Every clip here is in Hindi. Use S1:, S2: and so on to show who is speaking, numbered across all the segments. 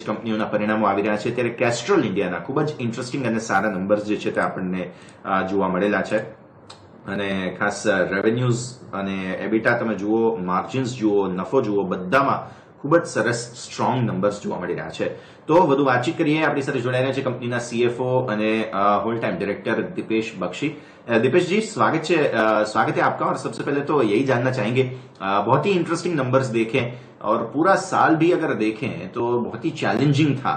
S1: કંપનીઓના પરિણામો આવી રહ્યા છે ત્યારે કેસ્ટ્રોલ ઇન્ડિયાના ખૂબ જ ઇન્ટરેસ્ટિંગ અને સારા નંબર્સ જે છે તે આપણને જોવા મળેલા છે અને ખાસ રેવન્યુઝ અને એબિટા તમે જુઓ, માર્જિન્સ જુઓ, નફો જુઓ, બધામાં ખૂબ જ સરસ સ્ટ્રોંગ નંબર્સ જોવા મળી રહ્યા છે. તો વધુ વાતચીત કરીએ. આપણી સાથે જોડાઈ રહ્યા છે કંપનીના સીએફઓ અને whole time director Deepesh Bakshi. Deepesh ji, स्वागत है आपका. और सबसे पहले तो यही जानना चाहेंगे, बहुत ही इंटरेस्टिंग नंबर्स देखें और पूरा साल भी अगर देखें तो बहुत ही चैलेंजिंग था.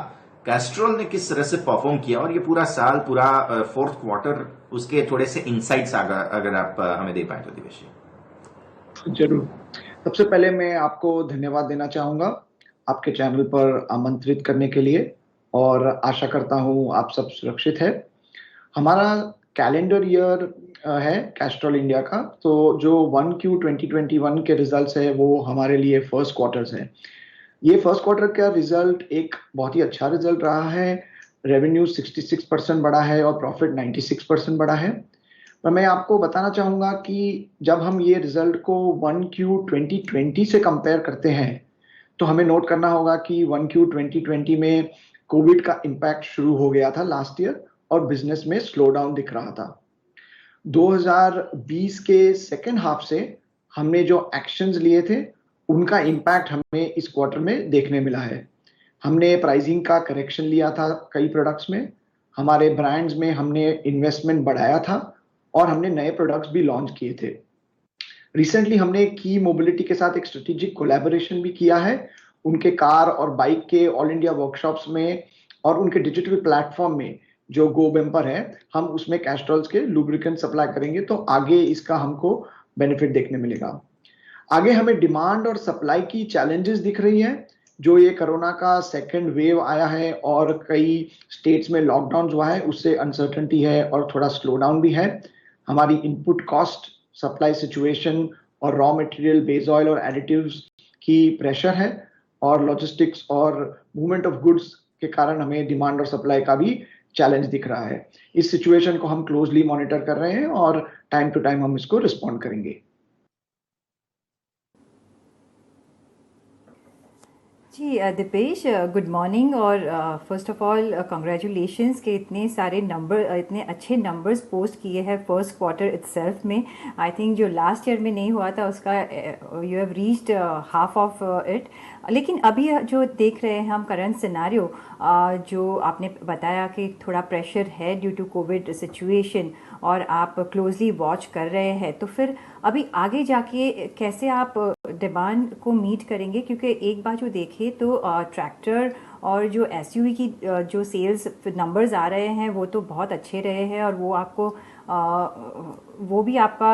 S1: कैस्ट्रोल ने किस तरह से परफॉर्म किया और ये पूरा साल, पूरा फोर्थ क्वार्टर, उसके थोड़े से इंसाइट्स अगर आप हमें दे पाए तो दिवेश जी.
S2: जरूर. सबसे पहले मैं आपको धन्यवाद देना चाहूंगा आपके चैनल पर आमंत्रित करने के लिए और आशा करता हूं आप सब सुरक्षित है. हमारा कैलेंडर ईयर है कैस्ट्रोल इंडिया का, तो जो 1Q 2021 के रिजल्ट्स है वो हमारे लिए फर्स्ट क्वार्टर्स है. ये फर्स्ट क्वार्टर का रिजल्ट एक बहुत ही अच्छा रिजल्ट रहा है. रेवेन्यू 66% बढ़ा है और प्रॉफिट 96% बढ़ा है. पर मैं आपको बताना चाहूंगा कि जब हम ये रिजल्ट को 1Q 2020 से कंपेयर करते हैं तो हमें नोट करना होगा कि 1Q 2020 में कोविड का इम्पैक्ट शुरू हो गया था लास्ट ईयर और बिजनेस में स्लो डाउन दिख रहा था. 2020 के सेकेंड हाफ से हमने जो एक्शंस लिए थे उनका इम्पैक्ट हमें इस क्वार्टर में देखने मिला है. हमने प्राइसिंग का करेक्शन लिया था कई प्रोडक्ट्स में, हमारे ब्रांड्स में हमने इन्वेस्टमेंट बढ़ाया था और हमने नए प्रोडक्ट्स भी लॉन्च किए थे. रिसेंटली हमने की मोबिलिटी के साथ एक स्ट्रेटेजिक कोलैबोरेशन भी किया है. उनके कार और बाइक के ऑल इंडिया वर्कशॉप्स में और उनके डिजिटल प्लेटफॉर्म में जो गो बेम्पर है, हम उसमें कैस्ट्रॉल्स के लुब्रिकेंट सप्लाई करेंगे तो आगे इसका हमको बेनिफिट देखने मिलेगा. आगे हमें डिमांड और सप्लाई की चैलेंजेस दिख रही है. जो ये कोरोना का सेकेंड वेव आया है और कई स्टेट्स में लॉकडाउन हुआ है, उससे अनसर्टेनिटी है और थोड़ा स्लो डाउन भी है. हमारी इनपुट कॉस्ट, सप्लाई सिचुएशन और रॉ मटेरियल, बेस ऑयल और एडिटिव्स की प्रेशर है और लॉजिस्टिक्स और मूवमेंट ऑफ गुड्स के कारण हमें डिमांड और सप्लाई का भी चैलेंज दिख रहा है. इस सिचुएशन को हम क्लोजली मॉनिटर कर रहे हैं और टाइम टू टाइम हम इसको रिस्पॉन्ड करेंगे.
S3: जी दीपेश, गुड मॉर्निंग. और फर्स्ट ऑफ ऑल कंग्रेचुलेशंस कि इतने सारे नंबर, इतने अच्छे नंबर्स पोस्ट किए हैं फर्स्ट क्वार्टर इटसेल्फ में. आई थिंक जो लास्ट ईयर में नहीं हुआ था उसका you have reached half of it. लेकिन अभी जो देख रहे हैं हम करंट सिनेरियो, जो आपने बताया कि थोड़ा प्रेशर है ड्यू टू कोविड सिचुएशन और आप क्लोजली वॉच कर रहे हैं, तो फिर अभी आगे जाके कैसे आप डिमांड को मीट करेंगे? क्योंकि एक बार जो देखें तो ट्रैक्टर और जो एसयूवी की जो सेल्स नंबर्स आ रहे हैं वो तो बहुत अच्छे रहे हैं और वो आपको वो भी आपका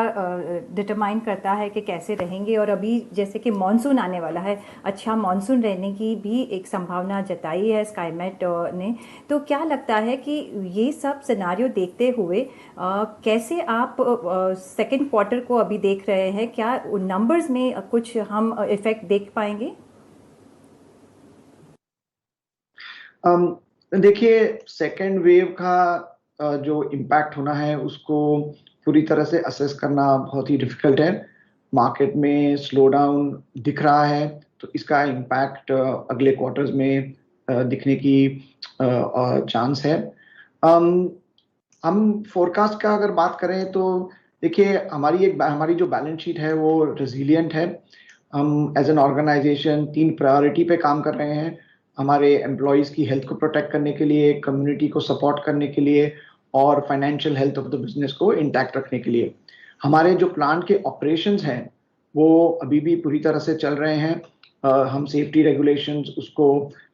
S3: डिटरमाइन करता है कि कैसे रहेंगे. और अभी जैसे कि मानसून आने वाला है, अच्छा मानसून रहने की भी एक संभावना जताई है स्काईमेट ने. तो क्या लगता है कि ये सब सिनेरियो देखते हुए कैसे आप सेकंड क्वार्टर को अभी देख रहे हैं? क्या नंबर्स में कुछ हम इफेक्ट देख पाएंगे?
S2: देखिए, सेकेंड वेव का जो इम्पैक्ट होना है उसको पूरी तरह से असेस करना बहुत ही डिफिकल्ट है. मार्केट में स्लो डाउन दिख रहा है तो इसका इम्पैक्ट अगले क्वार्टर्स में दिखने की चांस है. हम फोरकास्ट का अगर बात करें तो देखिए, हमारी जो बैलेंस शीट है वो रेजिलिएंट है. हम एज एन ऑर्गेनाइजेशन 3 प्रायोरिटी पे काम कर रहे हैं. हमारे एम्प्लॉयज़ की हेल्थ को प्रोटेक्ट करने के लिए, कम्युनिटी को सपोर्ट करने के लिए और financial health of the business को इंटैक्ट रखने के लिए. हमारे जो प्लांट के ऑपरेशंस हैं वो अभी भी पूरी तरह से चल रहे हैं. हम सेफ्टी रेगुलेशंस, उसको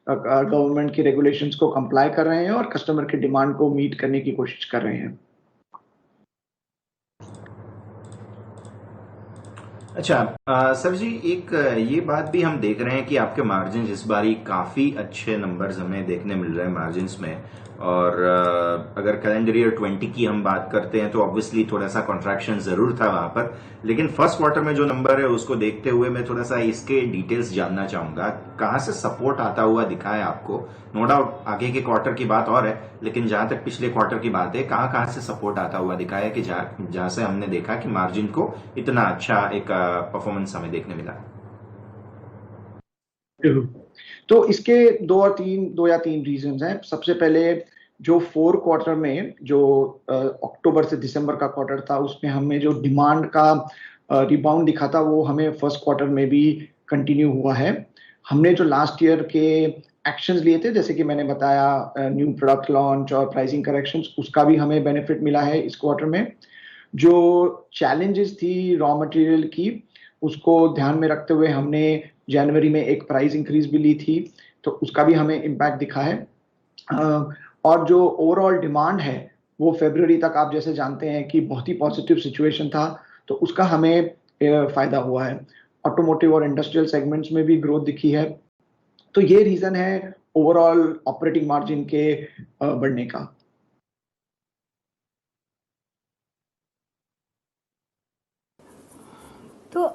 S2: गवर्नमेंट की रेगुलेशंस को कंप्लाई कर रहे हैं और कस्टमर की डिमांड को मीट करने की कोशिश कर रहे हैं.
S1: अच्छा सर जी, एक ये बात भी हम देख रहे हैं कि आपके मार्जिन इस बारी काफी अच्छे नंबर्स हमें देखने मिल रहे हैं मार्जिन्स में. और अगर कैलेंडर ईयर 20 की हम बात करते हैं तो ऑब्वियसली थोड़ा सा कॉन्ट्रैक्शन जरूर था वहां पर, लेकिन फर्स्ट क्वार्टर में जो नंबर है उसको देखते हुए मैं थोड़ा सा इसके डिटेल्स जानना चाहूंगा. कहां से सपोर्ट आता हुआ दिखा है आपको? नो डाउट आगे के क्वार्टर की बात और है, लेकिन जहां तक पिछले क्वार्टर की बात है, कहां से सपोर्ट आता हुआ दिखा है कि जहां से हमने देखा कि मार्जिन को इतना अच्छा एक परफॉर्मेंस हमें देखने मिला?
S2: तो इसके दो या तीन रीजंस हैं। सबसे पहले जो 4 क्वार्टर में जो अक्टूबर से दिसंबर का क्वार्टर था, उसमें हमें जो डिमांड का रिबाउंड दिखा था वो हमें फर्स्ट क्वार्टर में भी कंटिन्यू हुआ है। हमने जो लास्ट ईयर के एक्शंस लिए थे, जैसे कि मैंने बताया न्यू प्रोडक्ट लॉन्च और प्राइसिंग करेक्शंस, उसका भी हमें बेनिफिट मिला है इस क्वार्टर में। जो चैलेंजेस थी रॉ मटेरियल की, उसको ध्यान में रखते हुए हमने जनवरी में एक प्राइस इंक्रीज भी ली थी, तो उसका भी हमें इम्पैक्ट दिखा है। और जो ओवरऑल डिमांड है वो फरवरी तक आप जैसे जानते हैं कि बहुत ही पॉजिटिव सिचुएशन था, तो उसका हमें फायदा हुआ है। ऑटोमोटिव और इंडस्ट्रियल सेगमेंट्स में भी ग्रोथ दिखी है। तो ये रीजन है ओवरऑल ऑपरेटिंग मार्जिन के बढ़ने का।
S3: तो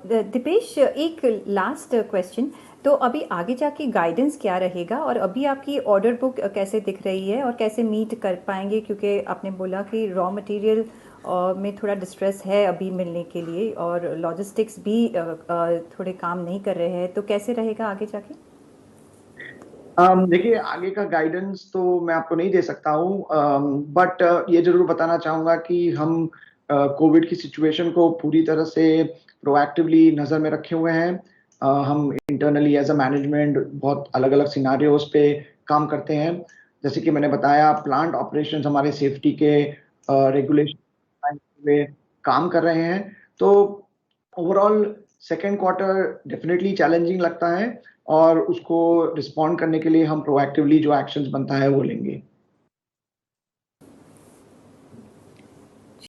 S3: दीपेश, एक लास्ट क्वेश्चन, तो अभी आगे जाके गाइडेंस क्या रहेगा और अभी आपकी ऑर्डर बुक कैसे दिख रही है और कैसे मीट कर पाएंगे, क्योंकि आपने बोला कि रॉ मटेरियल में थोड़ा डिस्ट्रेस है अभी मिलने के लिए और लॉजिस्टिक्स भी थोड़े काम नहीं कर रहे हैं, तो कैसे रहेगा आगे जाके?
S2: देखिए, आगे का गाइडेंस तो मैं आपको नहीं दे सकता हूँ, बट ये जरूर बताना चाहूंगा कि हम कोविड की सिचुएशन को पूरी तरह से प्रोएक्टिवली नजर में रखे हुए हैं। हम इंटरनली एज अ मैनेजमेंट बहुत अलग अलग सिनारियोज पे काम करते हैं। जैसे कि मैंने बताया, प्लांट ऑपरेशंस हमारे सेफ्टी के रेगुलेशन पे काम कर रहे हैं। तो overall second quarter definitely challenging लगता है और उसको रिस्पॉन्ड करने के लिए हम प्रोएक्टिवली जो एक्शंस बनता है वो लेंगे।